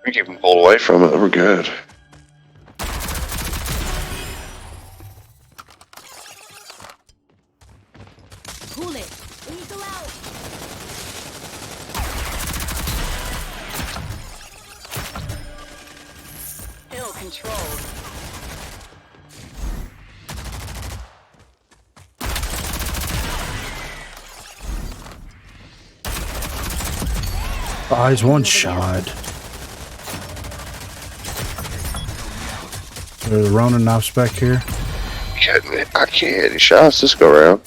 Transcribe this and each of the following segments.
We keep them pulled away from it. We're good. Cool it. Eagle out. Ill controlled. Oh, he's one shot. There's a Ronin knife's back here. I can't hit any shots this go around.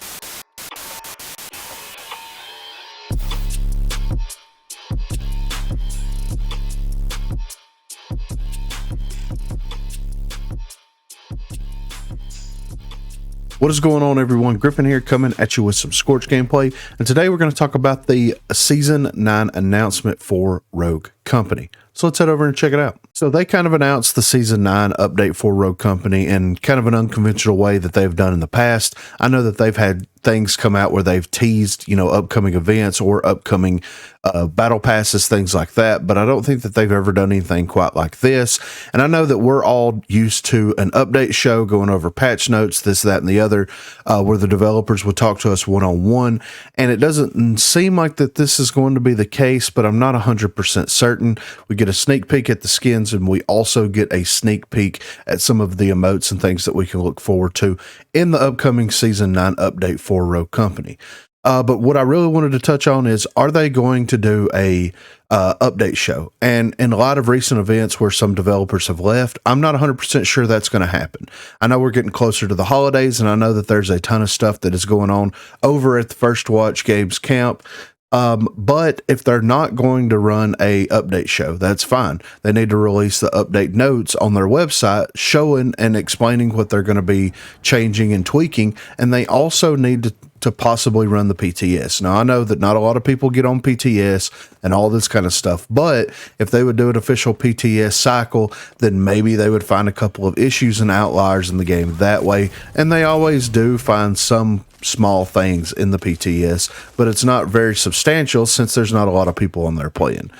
What is going on, everyone? Griffin here, coming at you with some Scorch gameplay, and today we're going to talk about the Season 9 announcement for Rogue Company. So let's head over and check it out. So they kind of announced the Season 9 update for Rogue Company in kind of an unconventional way that they've done in the past. I know that they've had things come out where they've teased, you know, upcoming events or upcoming battle passes, things like that, but I don't think that they've ever done anything quite like this. And I know that we're all used to an update show going over patch notes, this, that, and the other, where the developers would talk to us one-on-one, and it doesn't seem like that this is going to be the case, but I'm not 100% certain. We get a sneak peek at the skins, and we also get a sneak peek at some of the emotes and things that we can look forward to in the upcoming Season 9 update for Rogue Company. But what I really wanted to touch on is, are they going to do a update show? And in a lot of recent events where some developers have left, I'm not 100% sure that's going to happen. I know we're getting closer to the holidays, and I know that there's a ton of stuff that is going on over at the First Watch Games camp. But if they're not going to run a update show, that's fine. They need to release the update notes on their website showing and explaining what they're going to be changing and tweaking. And they also need to possibly run the PTS. Now, I know that not a lot of people get on PTS and all this kind of stuff, but if they would do an official PTS cycle, then maybe they would find a couple of issues and outliers in the game that way. And they always do find some small things in the PTS, but it's not very substantial since there's not a lot of people on there playing.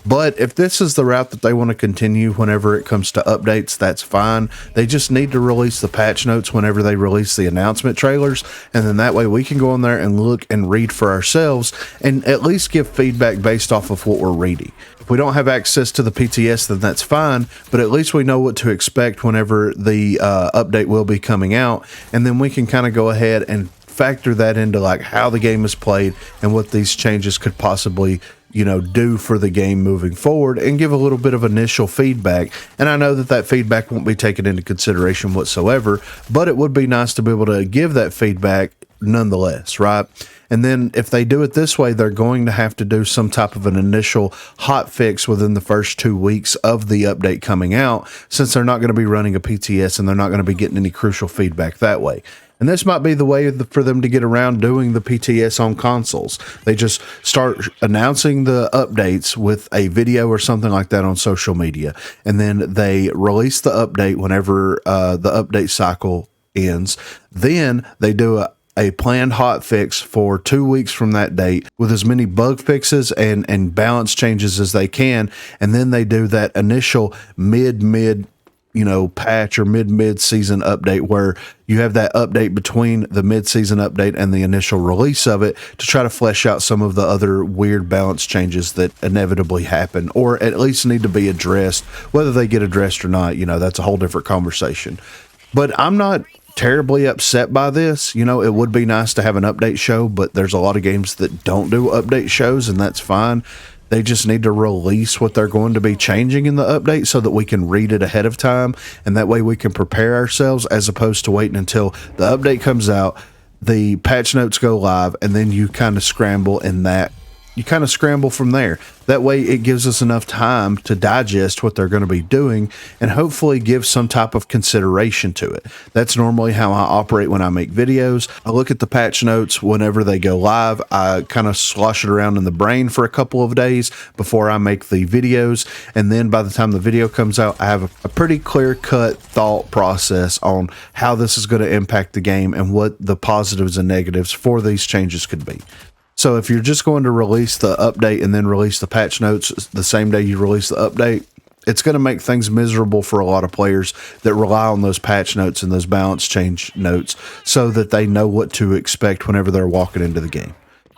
But if this is the route that they want to continue whenever it comes to updates, that's fine. They just need to release the patch notes whenever they release the announcement trailers, and then that way we can go in there and look and read for ourselves and at least give feedback based off of what we're reading. If we don't have access to the PTS, then that's fine, but at least we know what to expect whenever the update will be coming out, and then we can kind of go ahead and factor that into like how the game is played and what these changes could possibly, you know, do for the game moving forward, and give a little bit of initial feedback. And I know that that feedback won't be taken into consideration whatsoever, but it would be nice to be able to give that feedback nonetheless, right? And then if they do it this way, they're going to have to do some type of an initial hot fix within the first 2 weeks of the update coming out, since they're not going to be running a PTS and they're not going to be getting any crucial feedback that way. And this might be the way for them to get around doing the PTS on consoles. They just start announcing the updates with a video or something like that on social media. And then they release the update whenever the update cycle ends. Then they do a planned hot fix for 2 weeks from that date with as many bug fixes and balance changes as they can. And then they do that initial mid you know, patch or mid-season update where you have that update between the mid-season update and the initial release of it to try to flesh out some of the other weird balance changes that inevitably happen, or at least need to be addressed. Whether they get addressed or not, you know, that's a whole different conversation. But I'm not terribly upset by this. You know, it would be nice to have an update show, but there's a lot of games that don't do update shows, and that's fine. They just need to release what they're going to be changing in the update so that we can read it ahead of time, and that way we can prepare ourselves, as opposed to waiting until the update comes out, the patch notes go live, and then you kind of scramble from there. That way it gives us enough time to digest what they're going to be doing and hopefully give some type of consideration to it. That's normally how I operate when I make videos. I look at the patch notes whenever they go live. I kind of slosh it around in the brain for a couple of days before I make the videos. And then by the time the video comes out, I have a pretty clear-cut thought process on how this is going to impact the game and what the positives and negatives for these changes could be. So if you're just going to release the update and then release the patch notes the same day you release the update, It's going to make things miserable for a lot of players that rely on those patch notes and those balance change notes so that they know what to expect whenever they're walking into the game.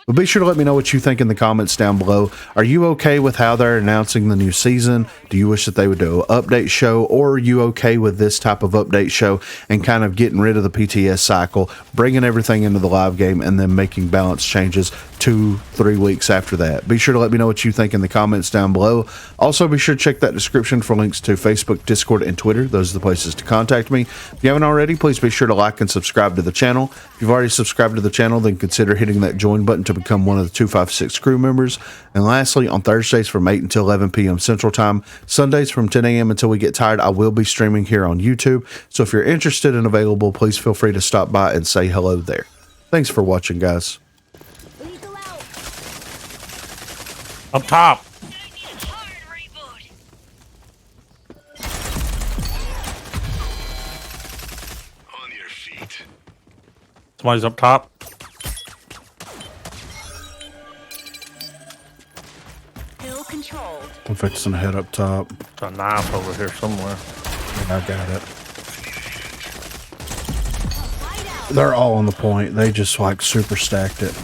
But be sure to let me know what you think in the comments down below. Are you okay with how they're announcing the new season? Do you wish that they would do an update show, or are you okay with this type of update show and kind of getting rid of the PTS cycle, bringing everything into the live game, and then making balance changes 2-3 weeks after that? Be sure to let me know what you think in the comments down below. Also, be sure to check that description for links to Facebook, Discord, and Twitter. Those are the places to contact me. If you haven't already, please be sure to like and subscribe to the channel. If you've already subscribed to the channel, then consider hitting that join button to become one of the 256 crew members. And lastly, on Thursdays from 8 until 11 p.m. Central Time, Sundays from 10 a.m. until we get tired, I will be streaming here on YouTube. So if you're interested and available, please feel free to stop by and say hello there. Thanks for watching, guys. Lethal out. Up top. On your feet. Somebody's up top. Hill controlled. I'm fixing to head up top. There's a knife over here somewhere. I got it. Light out. They're all on the point. They just like super stacked it.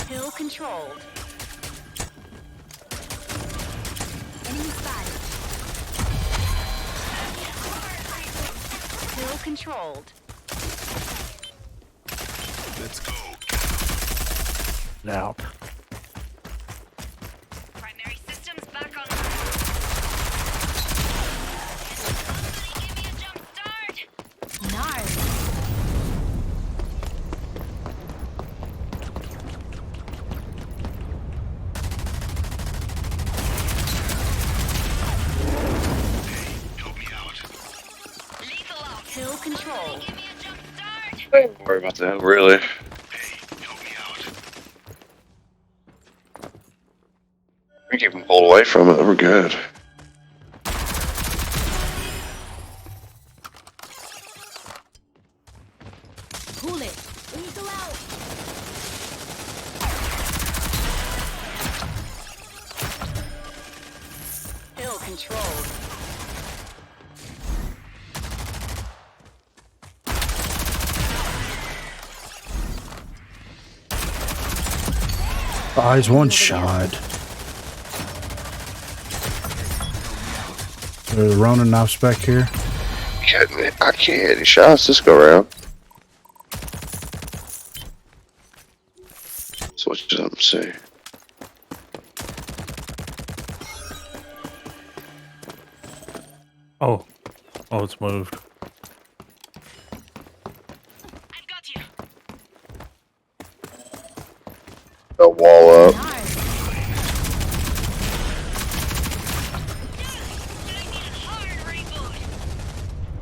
Hill controlled. Enemy spotted. Hill controlled. Let's go. Out. Primary systems back on. Somebody give me a jump start. Nice. Help me out. Lethal out. Hill control. Give me a jump start. Don't worry about that, really. Hey, help me out. We keep them pulled away from it. We're good. Cool it. Lethal out. Hill controlled. Eyes one shot. There's a Ronin knife back here. Kidding me. I can't hit any shots this go around. Switch it up and see. Oh. Oh, it's moved. I've got you. A wall up. Nice.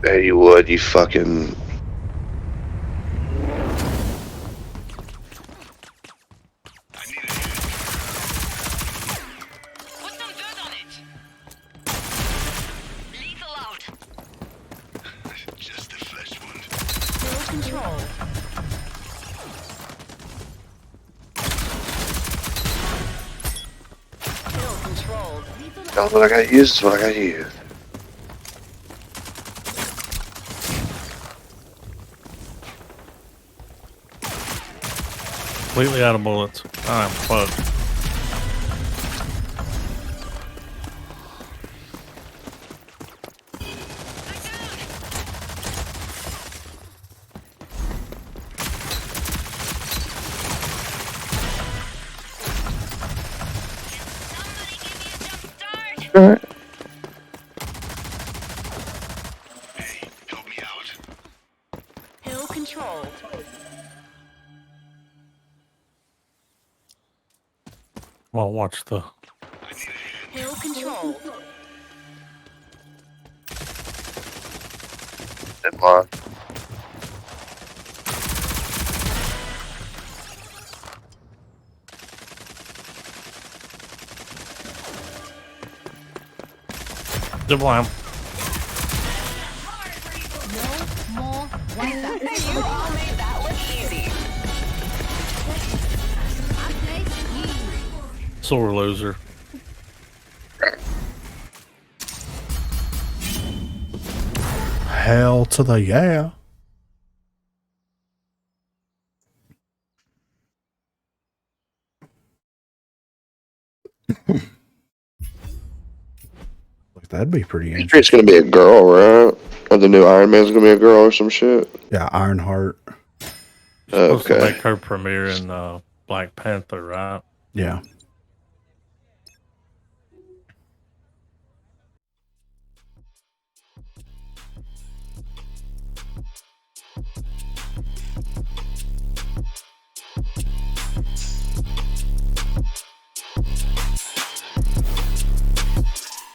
Yeah, you would. You fucking. I need a hand. Put some dirt on it. Lethal out. Just a flesh wound. Hill control. Hill controlled. Lethal All what I gotta use is what I gotta use. Completely out of bullets. I'm fucked. Alright. Hey, help me out. Hill controlled. Well, watch the. I need a hand. Hill controlled. Never mind. Sublime. No more wipeouts. You all made that look easy. I play Sore loser. Hell to the yeah. Like, that'd be pretty interesting. Patriot's gonna be a girl, right? Or the new Iron Man's gonna be a girl or some shit. Yeah, Ironheart. Supposed to Okay. make her premiere in Black Panther, right? Yeah.